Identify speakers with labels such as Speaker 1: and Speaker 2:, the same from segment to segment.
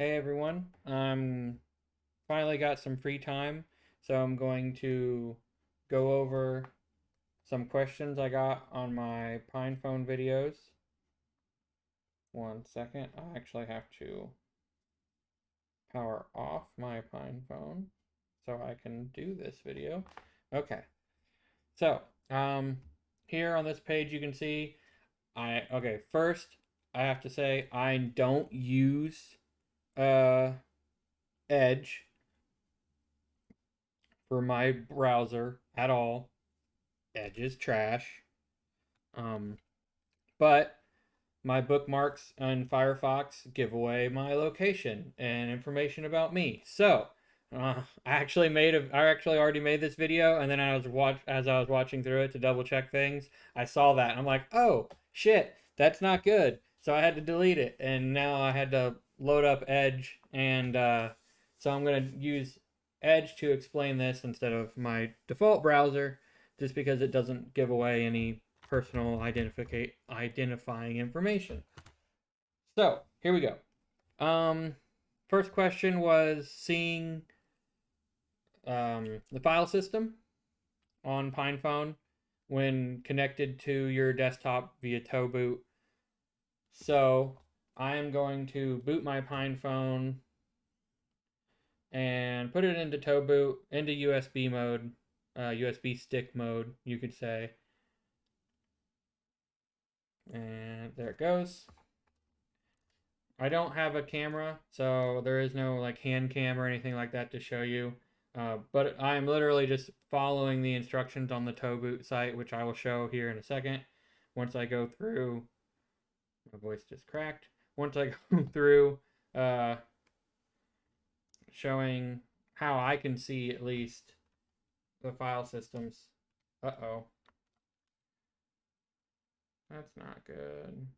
Speaker 1: Hey everyone, I'm finally got some free time, so I'm going to go over some questions I got on my Pinephone videos. One second, I actually have to power off my Pinephone so I can do this video. Okay, so here on this page you can see first I have to say I don't use uh Edge for my browser at all. Edge is trash. Um, but my bookmarks on Firefox give away my location and information about me. So I actually already made this video, and then as I was watching through it to double check things, I saw that and I'm like, oh shit, that's not good. So I had to delete it, and now I had to load up Edge, and so I'm gonna use Edge to explain this instead of my default browser, just because it doesn't give away any personal identifying information. So here we go. Um, First question was seeing the file system on Pinephone when connected to your desktop via tow boot. So I am going to boot my Pinephone and put it into tow boot, into USB mode, USB stick mode, you could say. And there it goes. I don't have a camera, so there is no like hand cam or anything like that to show you. But I'm literally just following the instructions on the tow boot site, which I will show here in a second. Once I go through, my voice just cracked. Once I go through uh, showing how I can see at least the file systems. Uh-oh, that's not good.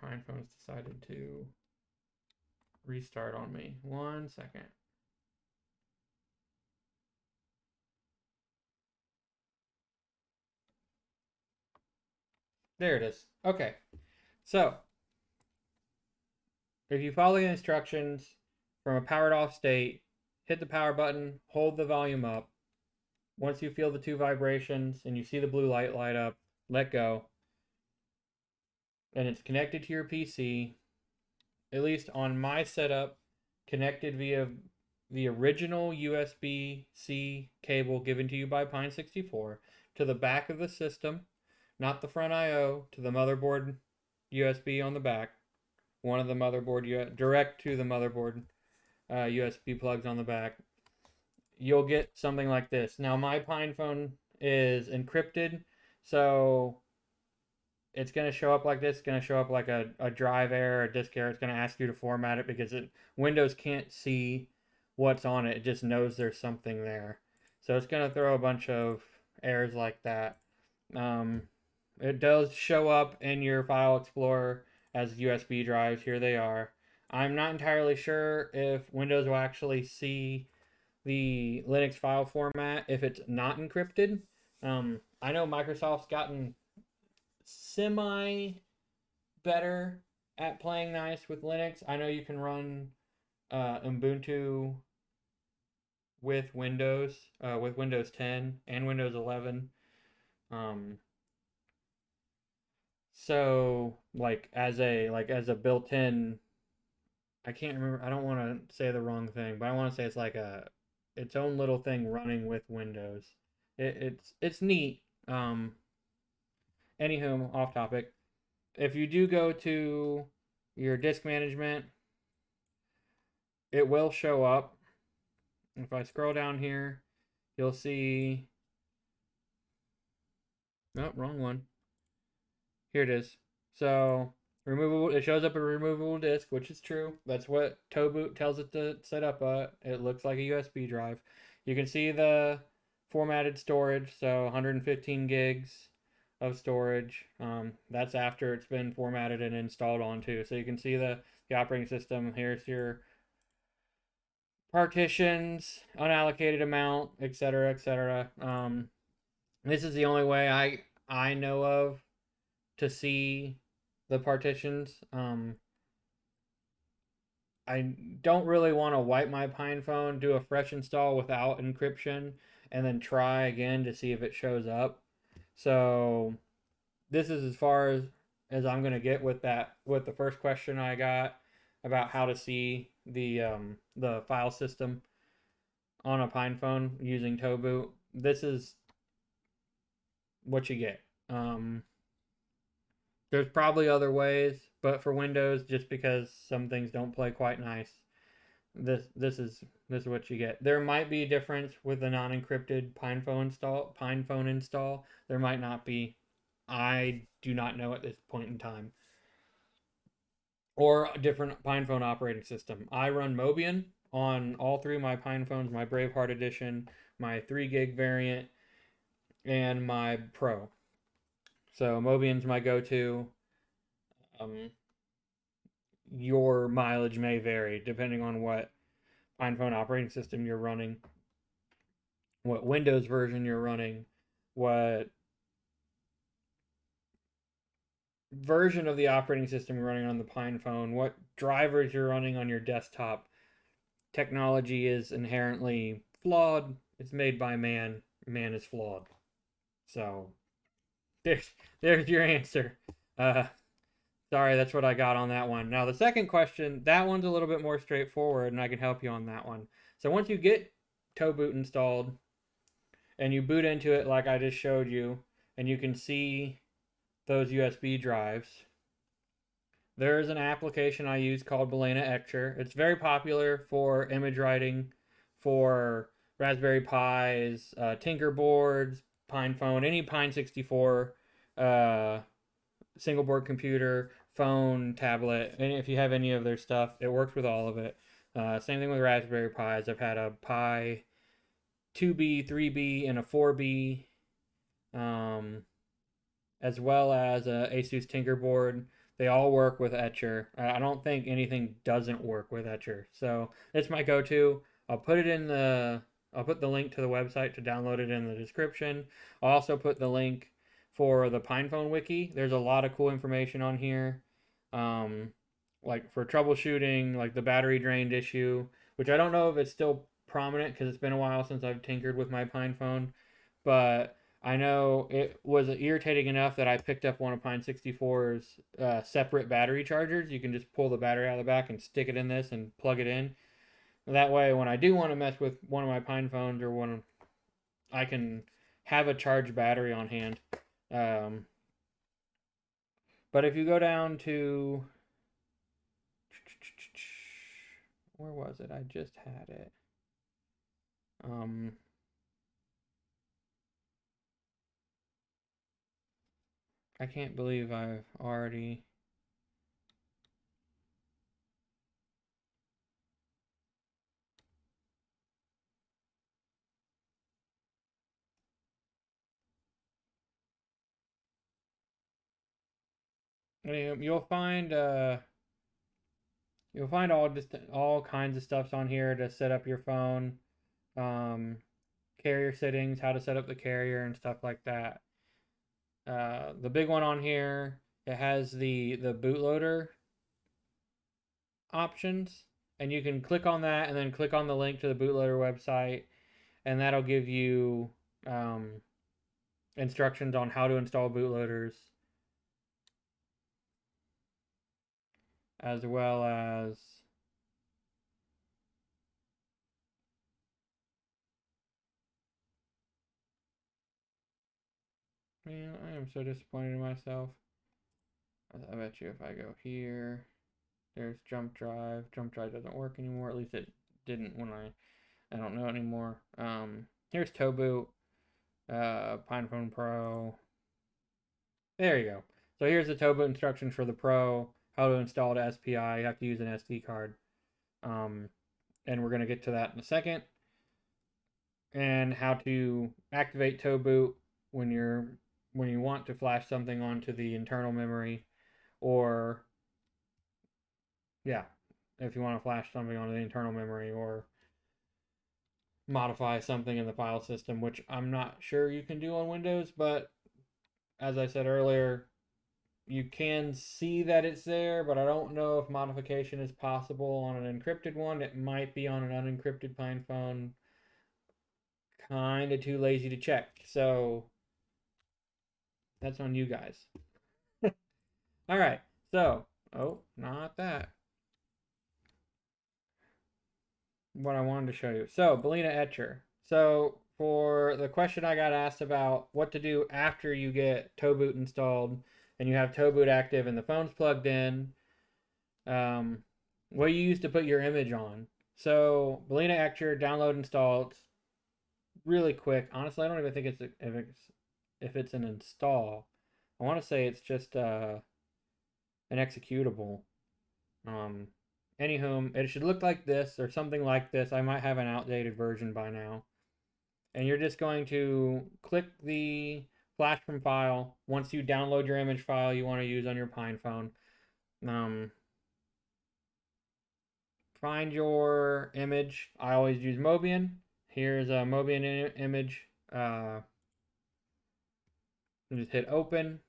Speaker 1: Pinephone's decided to restart on me. 1 second. There it is. Okay. So, if you follow the instructions from a powered off state, hit the power button, hold the volume up. Once you feel the two vibrations and you see the blue light light up, let go. And it's connected to your PC, at least on my setup, connected via the original USB-C cable given to you by Pine64 to the back of the system, not the front I/O, to the motherboard USB on the back. One of the motherboard direct to the motherboard USB plugs on the back. You'll get something like this. Now my Pinephone is encrypted, so it's going to show up like this. It's going to show up like a drive error, a disk error. It's going to ask you to format it because Windows can't see what's on it. It just knows there's something there. So it's going to throw a bunch of errors like that. Um, it does show up in your file explorer as USB drives. Here they are. I'm not entirely sure if Windows will actually see the Linux file format if it's not encrypted. I know Microsoft's gotten semi better at playing nice with Linux. I know you can run Ubuntu with Windows 10 and Windows 11. Um, so as a built-in, I can't remember. I don't want to say the wrong thing, but I want to say it's like its own little thing running with Windows. It's neat. Anywho, off topic. If you do go to your disk management, it will show up. If I scroll down here, you'll see. No, wrong one. Here it is. So removable. It shows up a removable disk, which is true. That's what Toboot tells it to set up. It looks like a USB drive. You can see the formatted storage, so 115 gigs of storage. That's after it's been formatted and installed onto. So you can see the operating system. Here's your partitions, unallocated amount, etc., etc. This is the only way I know of to see the partitions. I don't really want to wipe my Pinephone, do a fresh install without encryption, and then try again to see if it shows up. So this is as far as I'm gonna get with that. With the first question I got about how to see the file system on a Pinephone using Toboot. This is what you get. There's probably other ways, but for Windows, just because some things don't play quite nice, this is what you get. There might be a difference with the non-encrypted Pinephone install. There might not be. I do not know at this point in time. Or a different Pinephone operating system. I run Mobian on all three of my Pinephones, my Braveheart edition, my 3 gig variant, and my Pro. So Mobian's my go-to. Um, your mileage may vary depending on what Pinephone operating system you're running, what Windows version you're running, what version of the operating system you're running on the Pinephone, what drivers you're running on your desktop. Technology is inherently flawed. It's made by man. Man is flawed. So there's there's your answer. Uh, Sorry, that's what I got on that one. Now the second question, that one's a little bit more straightforward, and I can help you on that one. So once you get Toboot installed and you boot into it like I just showed you, and you can see those USB drives, there is an application I use called Balena Etcher. It's very popular for image writing, for Raspberry Pis, Tinker boards, Pinephone, any Pine 64 uh, single board computer, phone, tablet, and if you have any of their stuff, it works with all of it. Same thing with Raspberry Pis. I've had a Pi 2B, 3B, and a 4B, um, as well as a Asus Tinkerboard. They all work with Etcher. I don't think anything doesn't work with Etcher. So it's my go-to. I'll put the link to the website to download it in the description. I'll also put the link for the Pinephone wiki. There's a lot of cool information on here. Um, like for troubleshooting, like the battery drained issue, which I don't know if it's still prominent because it's been a while since I've tinkered with my Pinephone, but I know it was irritating enough that I picked up one of Pine 64's separate battery chargers. You can just pull the battery out of the back and stick it in this and plug it in. That way, when I do want to mess with one of my Pinephones or one, I can have a charged battery on hand. Um, but if you go down to where was it? I just had it. Um, I can't believe I've already. You'll find all kinds of stuffs on here to set up your phone, um, carrier settings, how to set up the carrier and stuff like that. The big one on here, it has the bootloader options, and you can click on that and then click on the link to the bootloader website, and that'll give you um, instructions on how to install bootloaders, as well as man, I am so disappointed in myself. I bet you if I go here, there's jump drive. Jump drive doesn't work anymore. At least it didn't when I don't know anymore. Here's Toboot, Pinephone Pro. There you go. So here's the Toboot instructions for the Pro. How to install the SPI. You have to use an SD card. Um, and we're gonna get to that in a second. And how to activate Toboot when you want to flash something onto the internal memory, or yeah, if you want to flash something onto the internal memory, or modify something in the file system, which I'm not sure you can do on Windows, but as I said earlier, you can see that it's there, but I don't know if modification is possible on an encrypted one. It might be on an unencrypted Pinephone. Kind of too lazy to check, so that's on you guys. All right, so, oh, not that. What I wanted to show you. So, Belina Etcher. So, for the question I got asked about what to do after you get Toboot installed and you have Toboot active and the phone's plugged in, what you use to put your image on. So, Belina Etcher, download, install. It's really quick. Honestly, I don't even think if it's an install. I want to say it's just an executable. Um, Anywho, it should look like this or something like this. I might have an outdated version by now. And you're just going to click the flash from file once you download your image file you want to use on your Pinephone. Find your image. I always use Mobian. Here's a Mobian image. Just hit open.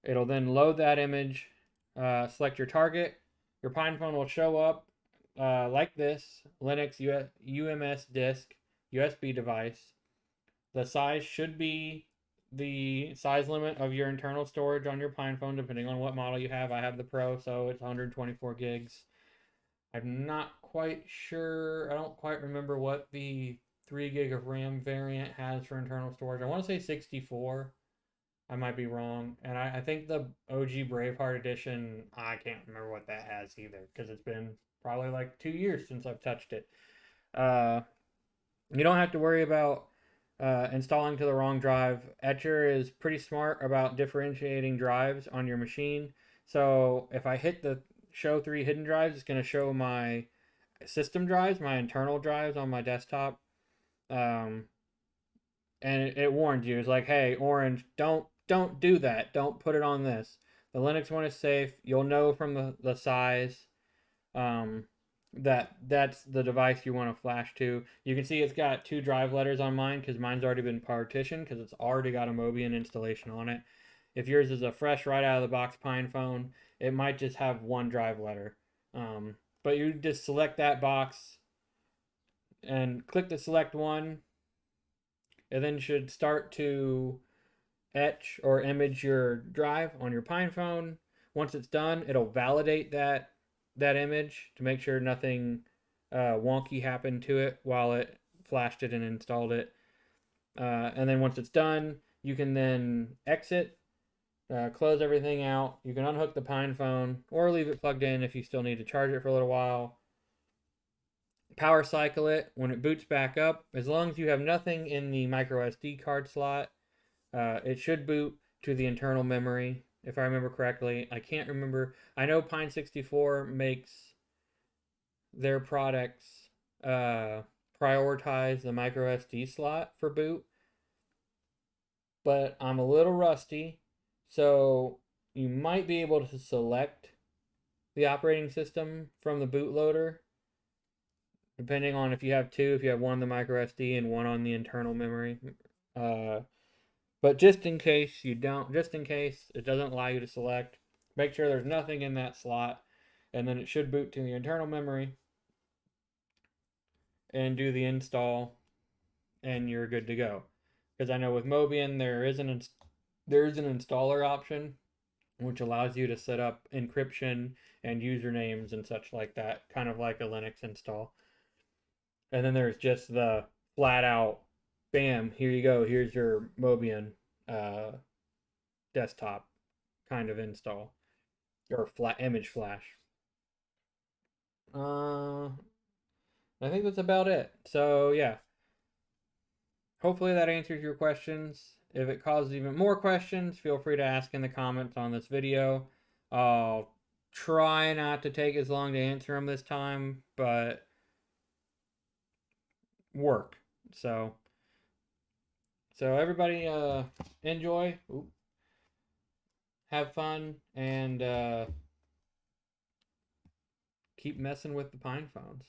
Speaker 1: It'll then load that image. Select your target. Your Pinephone will show up like this: Linux UMS disk, USB device. The size should be the size limit of your internal storage on your Pinephone, depending on what model you have. I have the Pro, so it's 124 gigs. I'm not quite sure. I don't quite remember what the 3 gig of RAM variant has for internal storage. I want to say 64. I might be wrong. And I think the OG Braveheart edition, I can't remember what that has either, because it's been probably like 2 years since I've touched it. You don't have to worry about installing to the wrong drive. Etcher is pretty smart about differentiating drives on your machine. So if I hit the show 3 hidden drives, it's going to show my system drives, my internal drives on my desktop. And it warns you. It's like, hey, Orange, don't do that. Don't put it on this. The Linux one is safe. You'll know from the size that that's the device you want to flash to. You can see it's got 2 drive letters on mine because mine's already been partitioned because it's already got a Mobian installation on it. If yours is a fresh right out of the box Pinephone, it might just have 1 drive letter. But you just select that box and click the select one. It then should start to etch or image your drive on your Pinephone. Once it's done, it'll validate that image to make sure nothing wonky happened to it while it flashed it and installed it. And then once it's done, you can then exit, close everything out. You can unhook the Pinephone or leave it plugged in if you still need to charge it for a little while. Power cycle it when it boots back up. As long as you have nothing in the micro SD card slot, it should boot to the internal memory, if I remember correctly. I can't remember. I know Pine64 makes their products prioritize the micro SD slot for boot, but I'm a little rusty, so you might be able to select the operating system from the bootloader, depending on if you have 2, if you have 1 on the micro SD and 1 on the internal memory. But just in case it doesn't allow you to select, make sure there's nothing in that slot, and then it should boot to the internal memory and do the install, and you're good to go. Because I know with Mobian there is an installer option, which allows you to set up encryption and usernames and such like that, kind of like a Linux install. And then there's just the flat out, bam, here you go, here's your Mobian desktop kind of install or flat image flash. I think that's about it. So yeah, hopefully that answers your questions. If it causes even more questions, feel free to ask in the comments on this video. I'll try not to take as long to answer them this time, but work. So everybody enjoy. Ooh. Have fun, and keep messing with the Pinephones.